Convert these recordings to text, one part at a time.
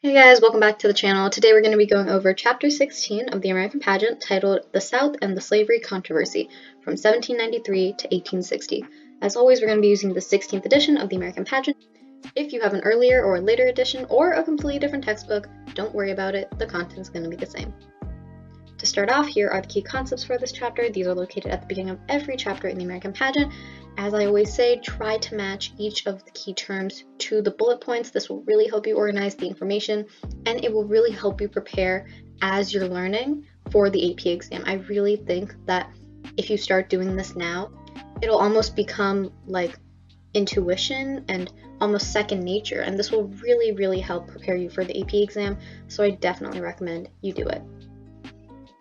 Hey guys, welcome back to the channel. Today we're going to be going over Chapter 16 of the American Pageant titled The South and the Slavery Controversy from 1793 to 1860. As always, we're going to be using the 16th edition of the American Pageant. If you have an earlier or a later edition or a completely different textbook, don't worry about it, the content's going to be the same. To start off, here are the key concepts for this chapter. These are located at the beginning of every chapter in the American Pageant. As I always say, try to match each of the key terms to the bullet points. This will really help you organize the information, and it will really help you prepare as you're learning for the AP exam. I really think that if you start doing this now, it'll almost become like intuition and almost second nature, and this will really help prepare you for the AP exam, so I definitely recommend you do it.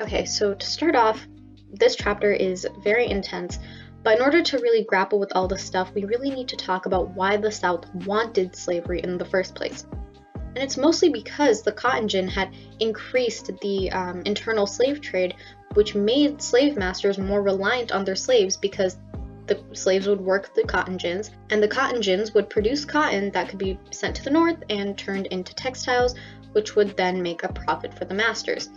Okay, so to start off, this chapter is very intense, but in order to really grapple with all this stuff, we really need to talk about why the South wanted slavery in the first place. And it's mostly because the cotton gin had increased the internal slave trade, which made slave masters more reliant on their slaves because the slaves would work the cotton gins, and the cotton gins would produce cotton that could be sent to the north and turned into textiles, which would then make a profit for the masters.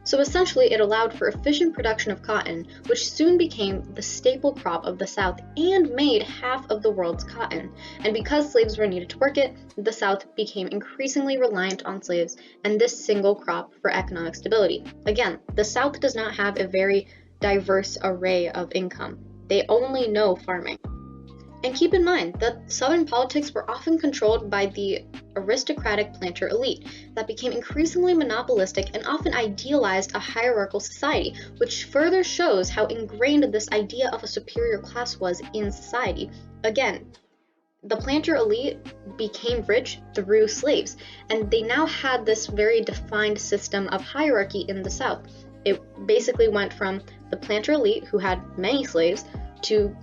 So essentially, it allowed for efficient production of cotton, which soon became the staple crop of the South and made half of the world's cotton. And because slaves were needed to work it, the South became increasingly reliant on slaves and this single crop for economic stability. Again, the South does not have a very diverse array of income. They only know farming. And keep in mind that Southern politics were often controlled by the aristocratic planter elite that became increasingly monopolistic and often idealized a hierarchical society, which further shows how ingrained this idea of a superior class was in society. Again, the planter elite became rich through slaves, and they now had this very defined system of hierarchy in the South. It basically went from the planter elite, who had many slaves, to,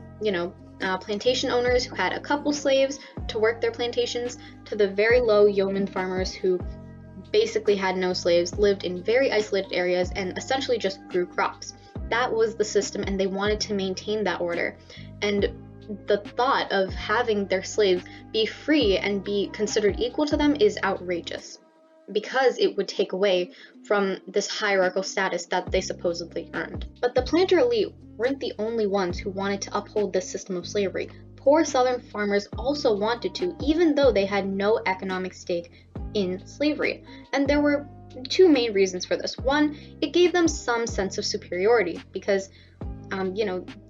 plantation owners who had a couple slaves to work their plantations, to the very low yeoman farmers who basically had no slaves, lived in very isolated areas, and essentially just grew crops. That was the system, and they wanted to maintain that order. And the thought of having their slaves be free and be considered equal to them is outrageous, because it would take away from this hierarchical status that they supposedly earned. But the planter elite weren't the only ones who wanted to uphold this system of slavery. Poor Southern farmers also wanted to, even though they had no economic stake in slavery. And there were two main reasons for this. One, it gave them some sense of superiority because,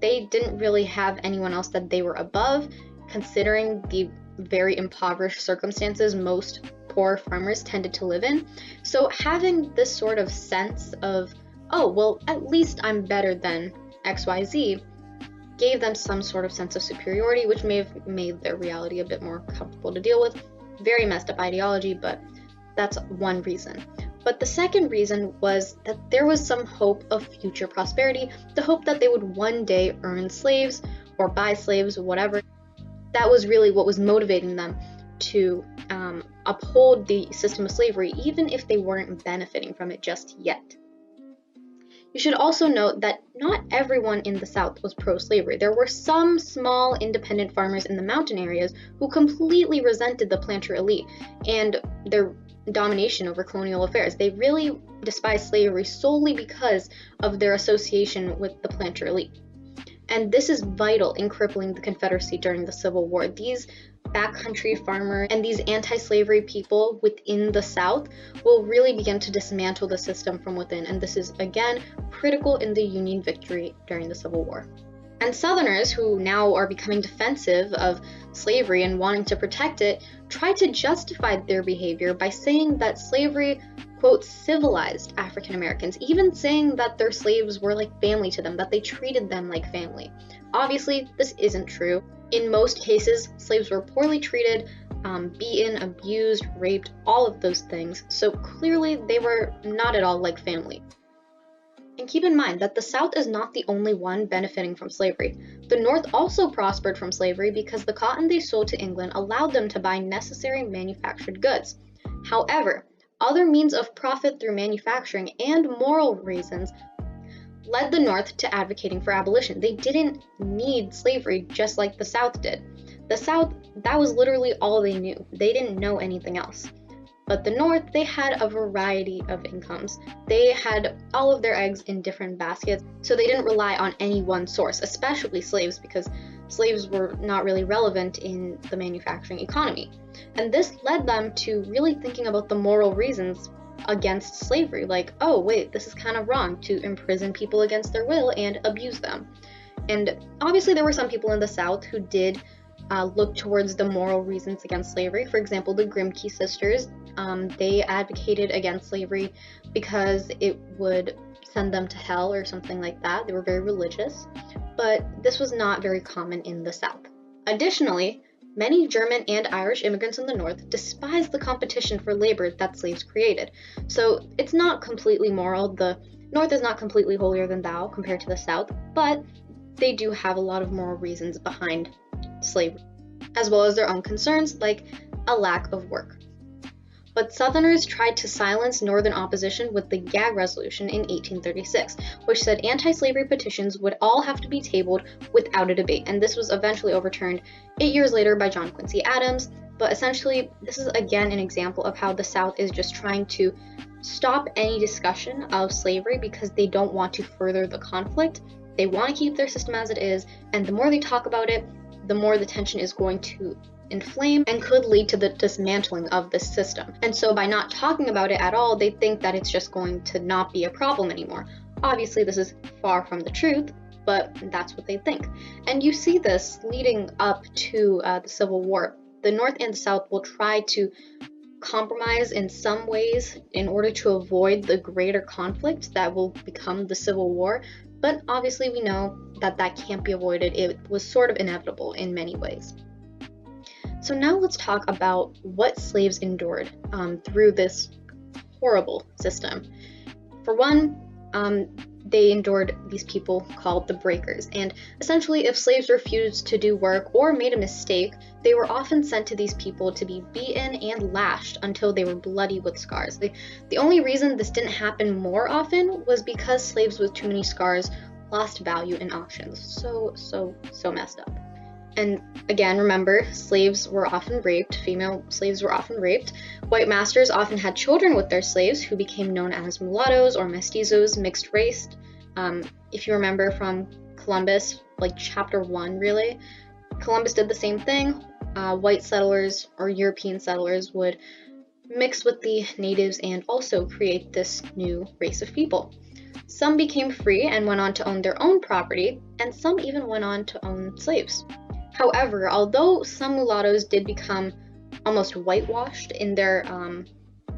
they didn't really have anyone else that they were above, considering the very impoverished circumstances most poor farmers tended to live in. So having this sort of sense of, oh, well, at least I'm better than XYZ, gave them some sort of sense of superiority, which may have made their reality a bit more comfortable to deal with. Very messed up ideology, but that's one reason. But the second reason was that there was some hope of future prosperity, the hope that they would one day earn slaves or buy slaves, whatever. That was really what was motivating them to uphold the system of slavery, even if they weren't benefiting from it just yet. You should also note that not everyone in the South was pro-slavery. There were some small independent farmers in the mountain areas who completely resented the planter elite and their domination over colonial affairs. They really despised slavery solely because of their association with the planter elite. And this is vital in crippling the Confederacy during the Civil War. These backcountry farmers and these anti-slavery people within the South will really begin to dismantle the system from within, and this is, again, critical in the Union victory during the Civil War. And Southerners, who now are becoming defensive of slavery and wanting to protect it, try to justify their behavior by saying that slavery, quote, civilized African Americans, even saying that their slaves were like family to them, that they treated them like family. Obviously, this isn't true. In most cases, slaves were poorly treated, beaten, abused, raped, all of those things, so clearly they were not at all like family. And keep in mind that the South is not the only one benefiting from slavery. The North also prospered from slavery because the cotton they sold to England allowed them to buy necessary manufactured goods. However, other means of profit through manufacturing and moral reasons led the North to advocating for abolition. They didn't need slavery just like the South did. The South, that was literally all they knew. They didn't know anything else. But the North, they had a variety of incomes. They had all of their eggs in different baskets, so they didn't rely on any one source, especially slaves, because slaves were not really relevant in the manufacturing economy. And this led them to really thinking about the moral reasons against slavery, like, oh wait, this is kind of wrong to imprison people against their will and abuse them. And obviously there were some people in the South who did look towards the moral reasons against slavery. For example, the Grimke sisters, they advocated against slavery because it would send them to hell or something like that. They were very religious, but this was not very common in the South. Additionally, many German and Irish immigrants in the North despised the competition for labor that slaves created. So it's not completely moral. The North is not completely holier than thou compared to the South, but they do have a lot of moral reasons behind slavery, as well as their own concerns like a lack of work. But Southerners tried to silence Northern opposition with the Gag Resolution in 1836, which said anti-slavery petitions would all have to be tabled without a debate, and this was eventually overturned 8 years later by John Quincy Adams. But essentially, this is again an example of how the South is just trying to stop any discussion of slavery because they don't want to further the conflict. They want to keep their system as it is, and the more they talk about it, the more the tension is going to inflame and could lead to the dismantling of this system. And so by not talking about it at all, they think that it's just going to not be a problem anymore. Obviously, this is far from the truth, but that's what they think. And you see this leading up to the Civil War. The North and the South will try to compromise in some ways in order to avoid the greater conflict that will become the Civil War, but obviously we know that that can't be avoided. It was sort of inevitable in many ways. So now let's talk about what slaves endured through this horrible system. For one, they endured these people called the breakers, and essentially if slaves refused to do work or made a mistake, they were often sent to these people to be beaten and lashed until they were bloody with scars. The only reason this didn't happen more often was because slaves with too many scars lost value in auctions. So messed up. And again, remember, slaves were often raped, female slaves were often raped. White masters often had children with their slaves who became known as mulattoes or mestizos, mixed race. If you remember from Columbus, like chapter 1 really, Columbus did the same thing. White settlers or European settlers would mix with the natives and also create this new race of people. Some became free and went on to own their own property, and some even went on to own slaves. However, although some mulattoes did become almost whitewashed in their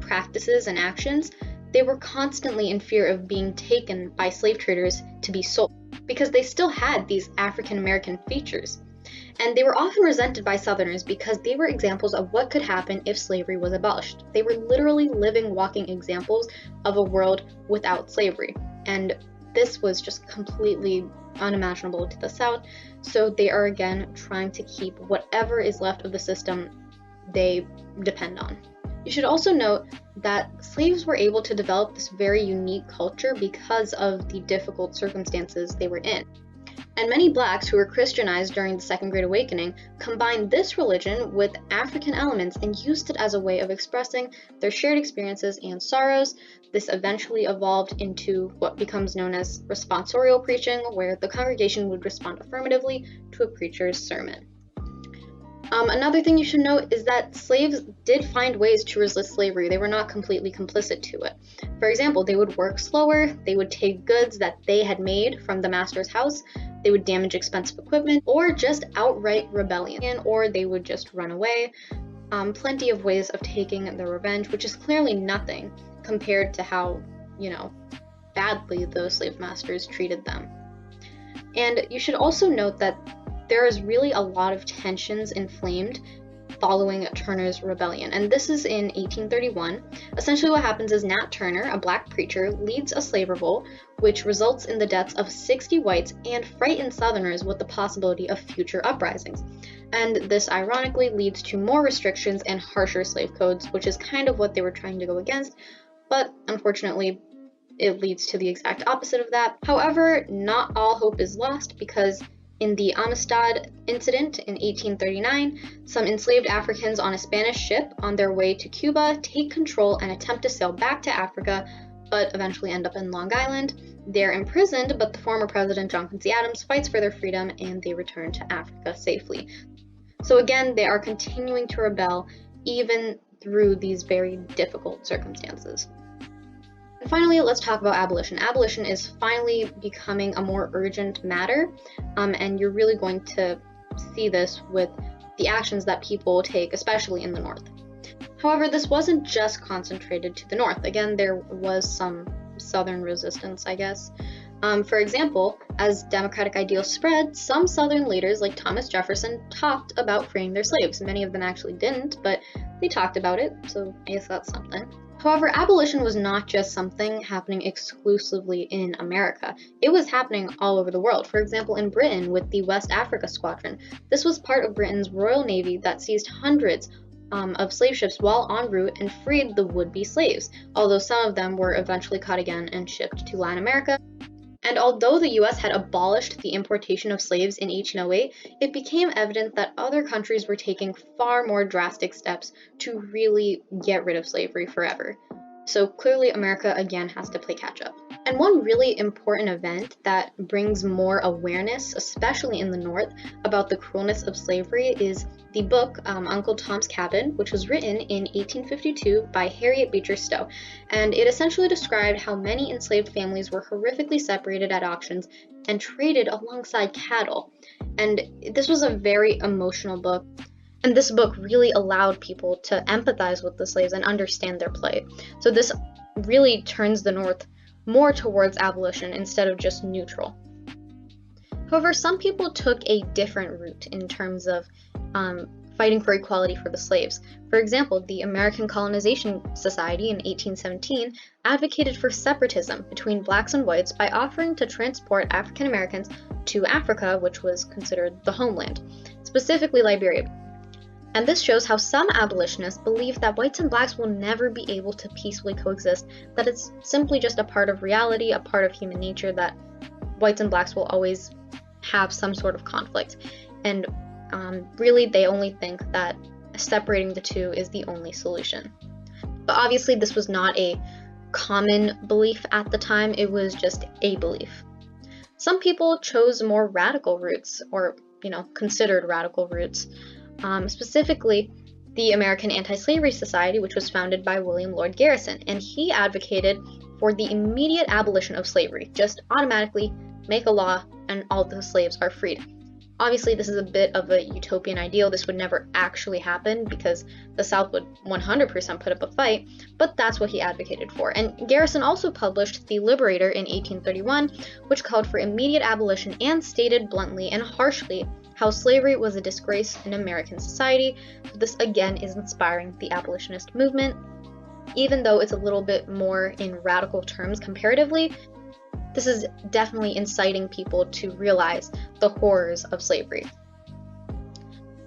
practices and actions, they were constantly in fear of being taken by slave traders to be sold, because they still had these African American features. And they were often resented by Southerners because they were examples of what could happen if slavery was abolished. They were literally living, walking examples of a world without slavery. And this was just completely unimaginable to the South, so they are again trying to keep whatever is left of the system they depend on. You should also note that slaves were able to develop this very unique culture because of the difficult circumstances they were in. And many blacks who were Christianized during the Second Great Awakening combined this religion with African elements and used it as a way of expressing their shared experiences and sorrows. This eventually evolved into what becomes known as responsorial preaching, where the congregation would respond affirmatively to a preacher's sermon. Another thing you should note is that slaves did find ways to resist slavery. They were not completely complicit to it. For example, they would work slower, they would take goods that they had made from the master's house, they would damage expensive equipment, or just outright rebellion, or they would just run away. Plenty of ways of taking their revenge, which is clearly nothing compared to how, badly those slave masters treated them. And you should also note that there is really a lot of tensions inflamed following Turner's rebellion, and this is in 1831. Essentially what happens is Nat Turner, a black preacher, leads a slave revolt, which results in the deaths of 60 whites and frightens Southerners with the possibility of future uprisings. And this ironically leads to more restrictions and harsher slave codes, which is kind of what they were trying to go against, but unfortunately it leads to the exact opposite of that. However, not all hope is lost, because In the Amistad incident in 1839, some enslaved Africans on a Spanish ship on their way to Cuba take control and attempt to sail back to Africa, but eventually end up in Long Island. They're imprisoned, but the former president John Quincy Adams fights for their freedom and they return to Africa safely. So again, they are continuing to rebel even through these very difficult circumstances. And finally, let's talk about abolition. Abolition is finally becoming a more urgent matter, and you're really going to see this with the actions that people take, especially in the North. However, this wasn't just concentrated to the North. Again, there was some Southern resistance, I guess. For example, as democratic ideals spread, some Southern leaders like Thomas Jefferson talked about freeing their slaves. Many of them actually didn't, but they talked about it, so I guess that's something. However, abolition was not just something happening exclusively in America. It was happening all over the world. For example, in Britain with the West Africa Squadron. This was part of Britain's Royal Navy that seized hundreds of slave ships while en route and freed the would-be slaves, although some of them were eventually caught again and shipped to Latin America. And although the US had abolished the importation of slaves in 1808, it became evident that other countries were taking far more drastic steps to really get rid of slavery forever. So clearly America again has to play catch up. And one really important event that brings more awareness, especially in the North, about the cruelness of slavery is the book Uncle Tom's Cabin, which was written in 1852 by Harriet Beecher Stowe. And it essentially described how many enslaved families were horrifically separated at auctions and traded alongside cattle. And this was a very emotional book. And this book really allowed people to empathize with the slaves and understand their plight. So this really turns the North more towards abolition instead of just neutral. However, some people took a different route in terms of fighting for equality for the slaves. For example, the American Colonization Society in 1817 advocated for separatism between blacks and whites by offering to transport African Americans to Africa, which was considered the homeland, specifically Liberia. And this shows how some abolitionists believe that whites and blacks will never be able to peacefully coexist, that it's simply just a part of reality, a part of human nature, that whites and blacks will always have some sort of conflict. And really, they only think that separating the two is the only solution. But obviously, this was not a common belief at the time, it was just a belief. Some people chose more radical routes, or, considered radical routes. Specifically, the American Anti-Slavery Society, which was founded by William Lloyd Garrison, and he advocated for the immediate abolition of slavery. Just automatically make a law and all the slaves are freed. Obviously, this is a bit of a utopian ideal. This would never actually happen because the South would 100% put up a fight, but that's what he advocated for. And Garrison also published The Liberator in 1831, which called for immediate abolition and stated bluntly and harshly how slavery was a disgrace in American society. So this again is inspiring the abolitionist movement. Even though it's a little bit more in radical terms comparatively, this is definitely inciting people to realize the horrors of slavery.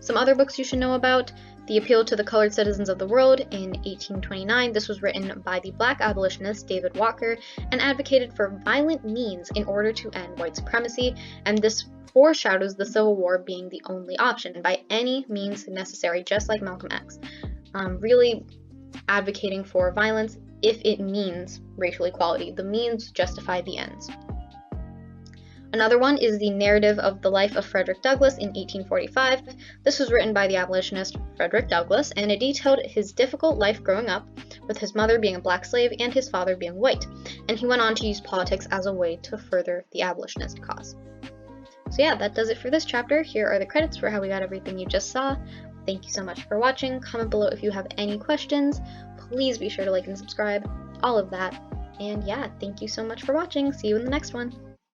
Some other books you should know about: The Appeal to the Colored Citizens of the World in 1829. This was written by the Black abolitionist David Walker and advocated for violent means in order to end white supremacy, and this foreshadows the Civil War being the only option, by any means necessary, just like Malcolm X. Really advocating for violence if it means racial equality. The means justify the ends. Another one is The Narrative of the Life of Frederick Douglass in 1845. This was written by the abolitionist Frederick Douglass, and it detailed his difficult life growing up, with his mother being a black slave and his father being white, and he went on to use politics as a way to further the abolitionist cause. So yeah, that does it for this chapter. Here are the credits for how we got everything you just saw. Thank you so much for watching. Comment below if you have any questions. Please be sure to like and subscribe, all of that. And yeah, thank you so much for watching. See you in the next one.